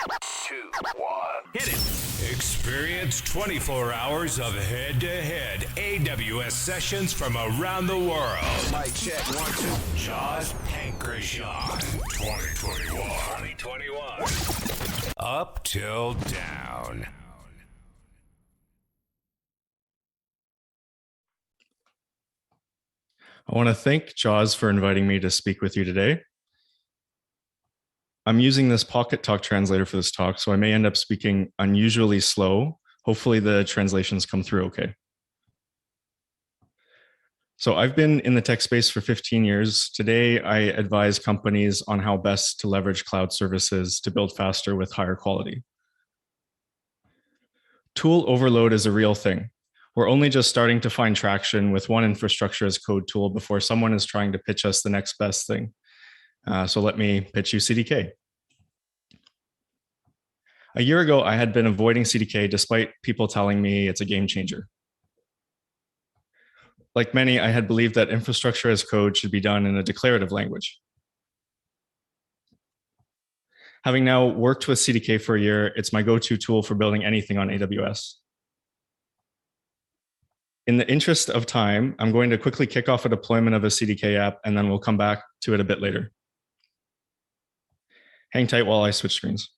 2, 1. Hit it. Experience 24 hours of head-to-head AWS sessions from around the world. Mic check, 1, 2. Jaws PANKRATION 2021. Up till down. I want to thank Jaws for inviting me to speak with you today. I'm using this Pocket Talk translator for this talk, so I may end up speaking unusually slow. Hopefully the translations come through okay. So I've been in the tech space for 15 years. Today, I advise companies on how best to leverage cloud services to build faster with higher quality. Tool overload is a real thing. We're only just starting to find traction with one infrastructure as code tool before someone is trying to pitch us the next best thing. So let me pitch you CDK. A year ago, I had been avoiding CDK despite people telling me it's a game changer. Like many, I had believed that infrastructure as code should be done in a declarative language. Having now worked with CDK for a year, it's my go-to tool for building anything on AWS. In the interest of time, I'm going to quickly kick off a deployment of a CDK app, and then we'll come back to it a bit later. Hang tight while I switch screens.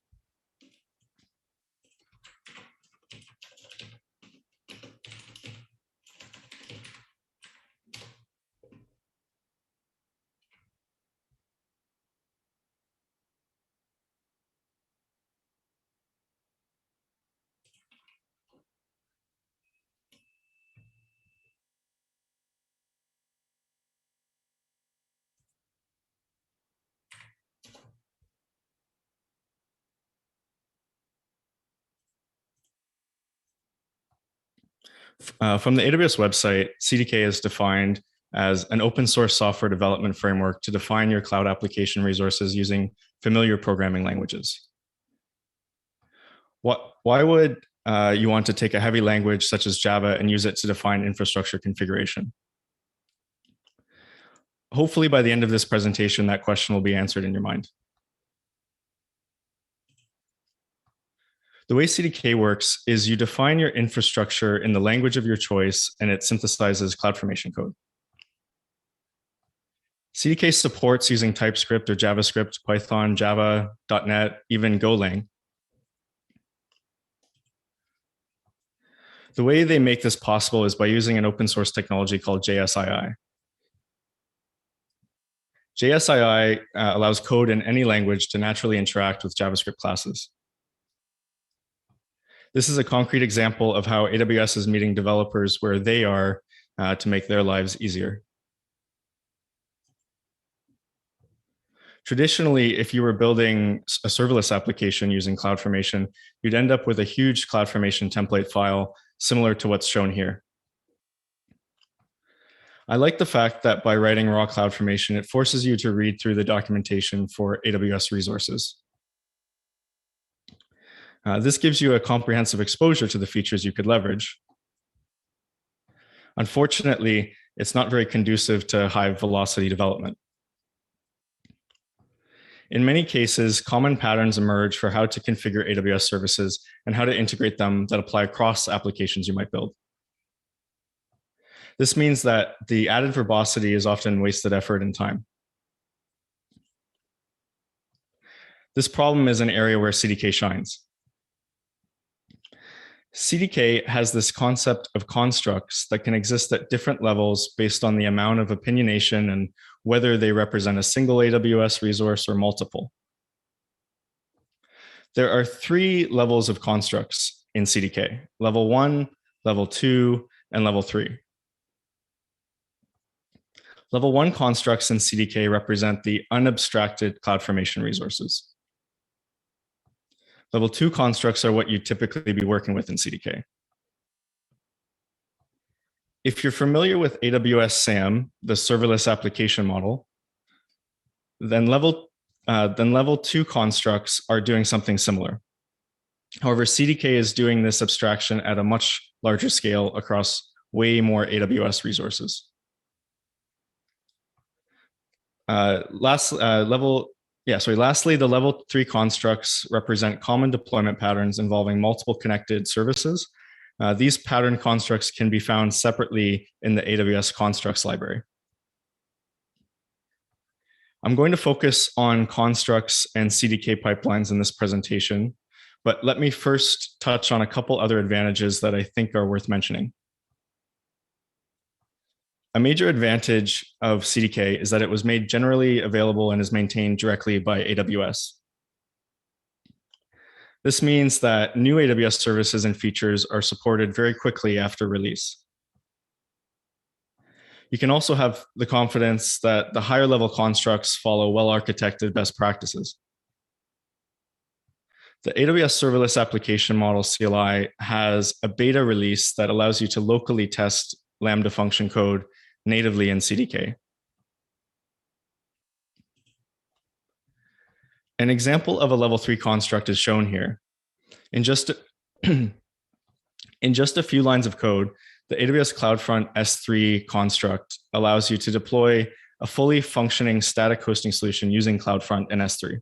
From the AWS website, CDK is defined as an open source software development framework to define your cloud application resources using familiar programming languages. Why would you want to take a heavy language such as Java and use it to define infrastructure configuration? Hopefully by the end of this presentation, that question will be answered in your mind. The way CDK works is you define your infrastructure in the language of your choice, and it synthesizes CloudFormation code. CDK supports using TypeScript or JavaScript, Python, Java, .NET, even Golang. The way they make this possible is by using an open source technology called JSII. JSII allows code in any language to naturally interact with JavaScript classes. This is a concrete example of how AWS is meeting developers where they are to make their lives easier. Traditionally, if you were building a serverless application using CloudFormation, you'd end up with a huge CloudFormation template file similar to what's shown here. I like the fact that by writing raw CloudFormation, it forces you to read through the documentation for AWS resources. This gives you a comprehensive exposure to the features you could leverage. Unfortunately, it's not very conducive to high velocity development. In many cases, common patterns emerge for how to configure AWS services and how to integrate them that apply across applications you might build. This means that the added verbosity is often wasted effort and time. This problem is an area where CDK shines. CDK has this concept of constructs that can exist at different levels based on the amount of opinionation and whether they represent a single AWS resource or multiple. There are 3 levels of constructs in CDK: level 1, level 2, and level 3. Level 1 constructs in CDK represent the unabstracted CloudFormation resources. Level 2 constructs are what you'd typically be working with in CDK. If you're familiar with AWS SAM, the serverless application model, then level 2 constructs are doing something similar. However, CDK is doing this abstraction at a much larger scale across way more AWS resources. Level Lastly, the level 3 constructs represent common deployment patterns involving multiple connected services. These pattern constructs can be found separately in the AWS constructs library. I'm going to focus on constructs and CDK pipelines in this presentation, but let me first touch on a couple other advantages that I think are worth mentioning. A major advantage of CDK is that it was made generally available and is maintained directly by AWS. This means that new AWS services and features are supported very quickly after release. You can also have the confidence that the higher level constructs follow well-architected best practices. The AWS Serverless Application Model CLI has a beta release that allows you to locally test Lambda function code natively in CDK. An example of a level 3 construct is shown here. In just a few lines of code, the AWS CloudFront S3 construct allows you to deploy a fully functioning static hosting solution using CloudFront and S3.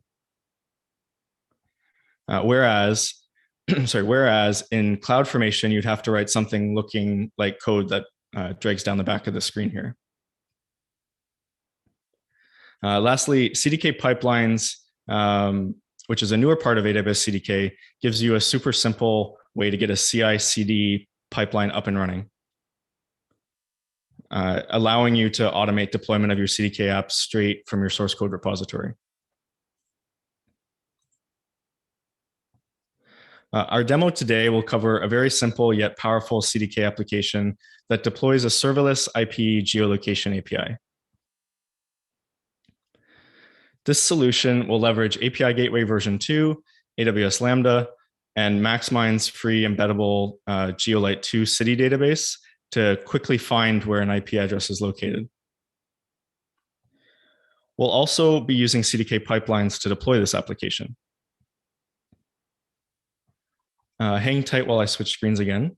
Whereas in CloudFormation, you'd have to write something looking like code that drags down the back of the screen here. Lastly, CDK pipelines, which is a newer part of AWS CDK, gives you a super simple way to get a CI/CD pipeline up and running, allowing you to automate deployment of your CDK apps straight from your source code repository. Our demo today will cover a very simple yet powerful CDK application that deploys a serverless IP geolocation API. This solution will leverage API Gateway version 2, AWS Lambda, and Maxmine's free embeddable Geolite 2 city database to quickly find where an IP address is located. We'll also be using CDK pipelines to deploy this application. Hang tight while I switch screens again.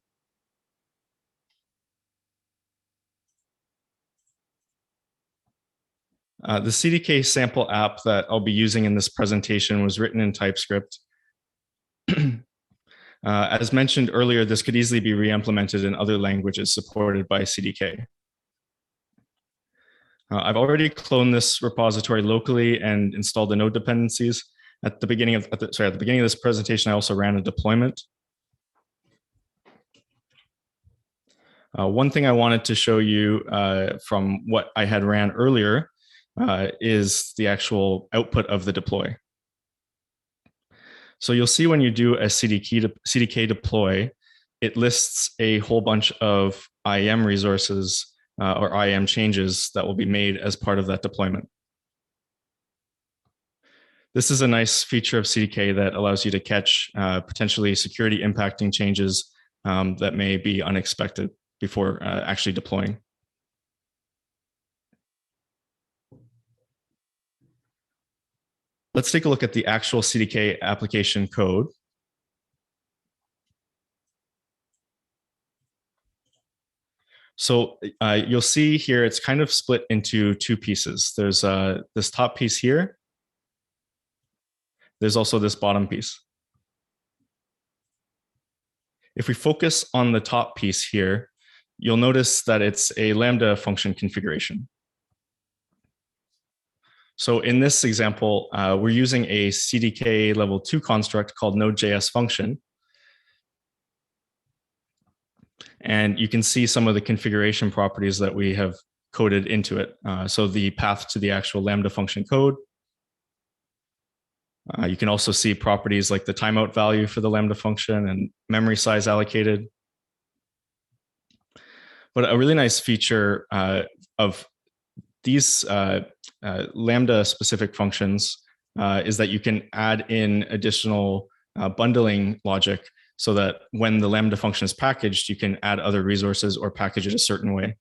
The CDK sample app that I'll be using in this presentation was written in TypeScript. As mentioned earlier, this could easily be re-implemented in other languages supported by CDK. I've already cloned this repository locally and installed the node dependencies. At the beginning of this presentation, I also ran a deployment. One thing I wanted to show you from what I had ran earlier is the actual output of the deploy. So you'll see when you do a CDK deploy, it lists a whole bunch of IAM resources or IAM changes that will be made as part of that deployment. This is a nice feature of CDK that allows you to catch potentially security impacting changes that may be unexpected before actually deploying. Let's take a look at the actual CDK application code. So you'll see here, it's kind of split into two pieces. There's this top piece here. There's also this bottom piece. If we focus on the top piece here, you'll notice that it's a Lambda function configuration. So in this example, we're using a CDK level 2 construct called Node.js function. And you can see some of the configuration properties that we have coded into it. So the path to the actual Lambda function code. You can also see properties like the timeout value for the Lambda function and memory size allocated. But a really nice feature of these Lambda specific functions is that you can add in additional bundling logic so that when the Lambda function is packaged, you can add other resources or package it a certain way.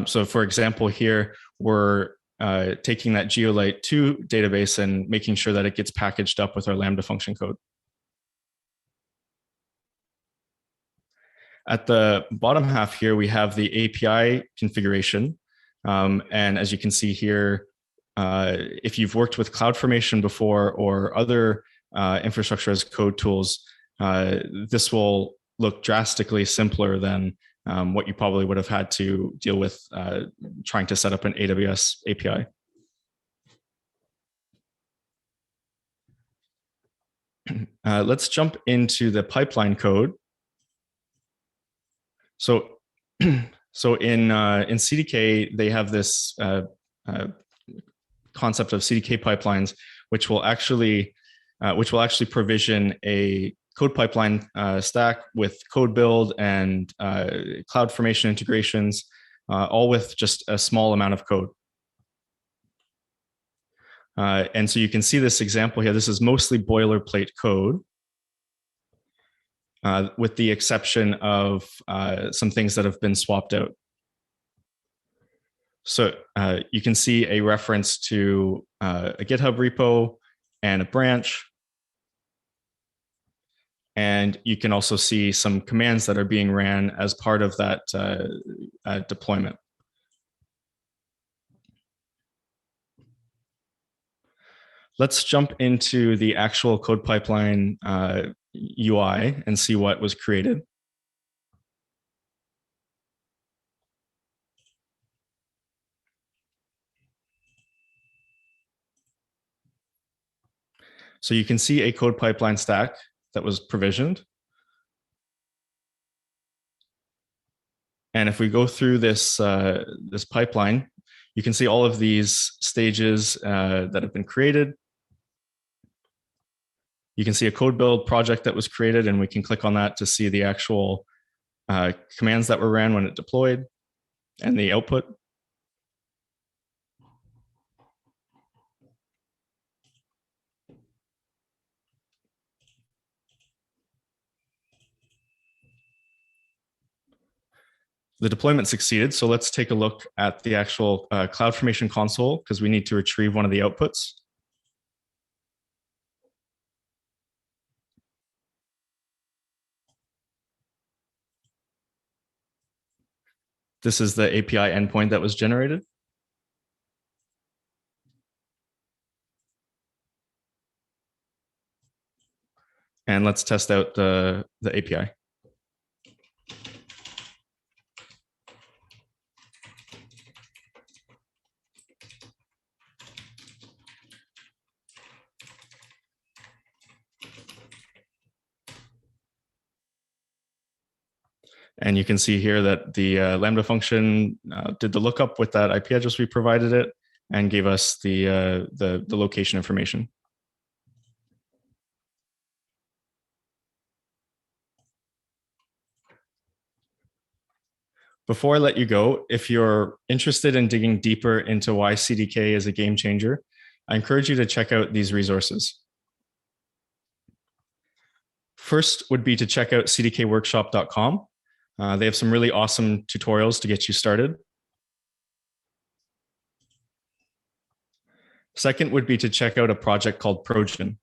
So for example, here, we're taking that Geolite 2 database and making sure that it gets packaged up with our Lambda function code. At the bottom half here, we have the API configuration. And as you can see here, if you've worked with CloudFormation before or other infrastructure as code tools, this will look drastically simpler than what you probably would have had to deal with trying to set up an AWS API. Let's jump into the pipeline code. So in CDK, they have this concept of CDK pipelines, which will actually provision a code pipeline stack with code build and CloudFormation integrations, all with just a small amount of code. And so you can see this example here. This is mostly boilerplate code, with the exception of some things that have been swapped out. So you can see a reference to a GitHub repo and a branch. And you can also see some commands that are being ran as part of that deployment. Let's jump into the actual code pipeline UI and see what was created. So you can see a code pipeline stack that was provisioned. And if we go through this, this pipeline, you can see all of these stages that have been created. You can see a code build project that was created, and we can click on that to see the actual commands that were ran when it deployed and the output. The deployment succeeded, so let's take a look at the actual CloudFormation console because we need to retrieve one of the outputs. This is the API endpoint that was generated. And let's test out the API. And you can see here that the Lambda function did the lookup with that IP address we provided it and gave us the location information. Before I let you go, if you're interested in digging deeper into why CDK is a game changer, I encourage you to check out these resources. First would be to check out cdkworkshop.com. They have some really awesome tutorials to get you started. Second would be to check out a project called Progen.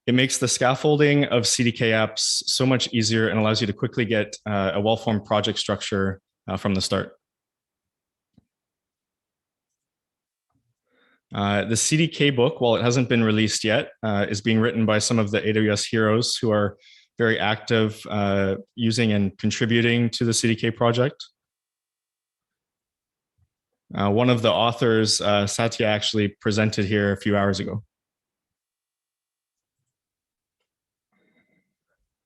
It makes the scaffolding of CDK apps so much easier and allows you to quickly get a well-formed project structure from the start. The CDK book, while it hasn't been released yet, is being written by some of the AWS heroes who are very active using and contributing to the CDK project. One of the authors, Satya, actually presented here a few hours ago.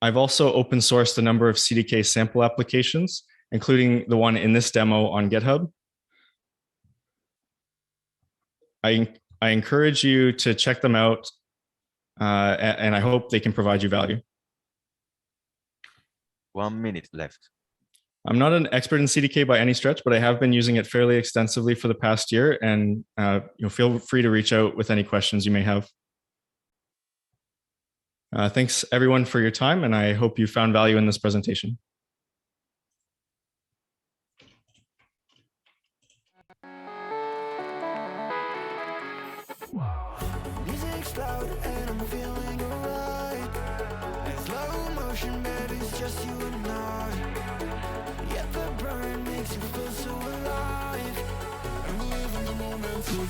I've also open sourced a number of CDK sample applications, including the one in this demo on GitHub. I encourage you to check them out, and I hope they can provide you value. 1 minute left. I'm not an expert in CDK by any stretch, but I have been using it fairly extensively for the past year, and feel free to reach out with any questions you may have. Thanks everyone for your time, and I hope you found value in this presentation. Music's loud and I'm feeling alright. It's slow motion, but it's just you and I. Yet the burn makes you feel so alive. I'm living the moment.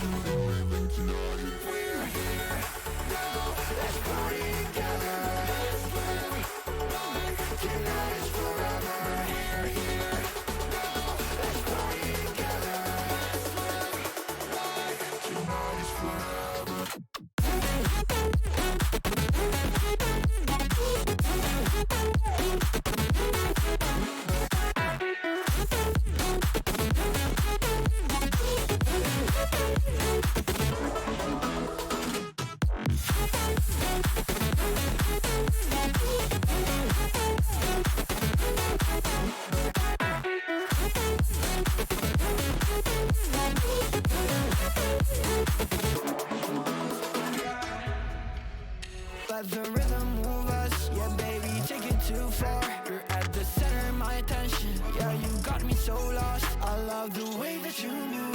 Let the rhythm move us, yeah baby, take it too far. You're at the center of my attention, yeah you got me so lost. I love the way that you move.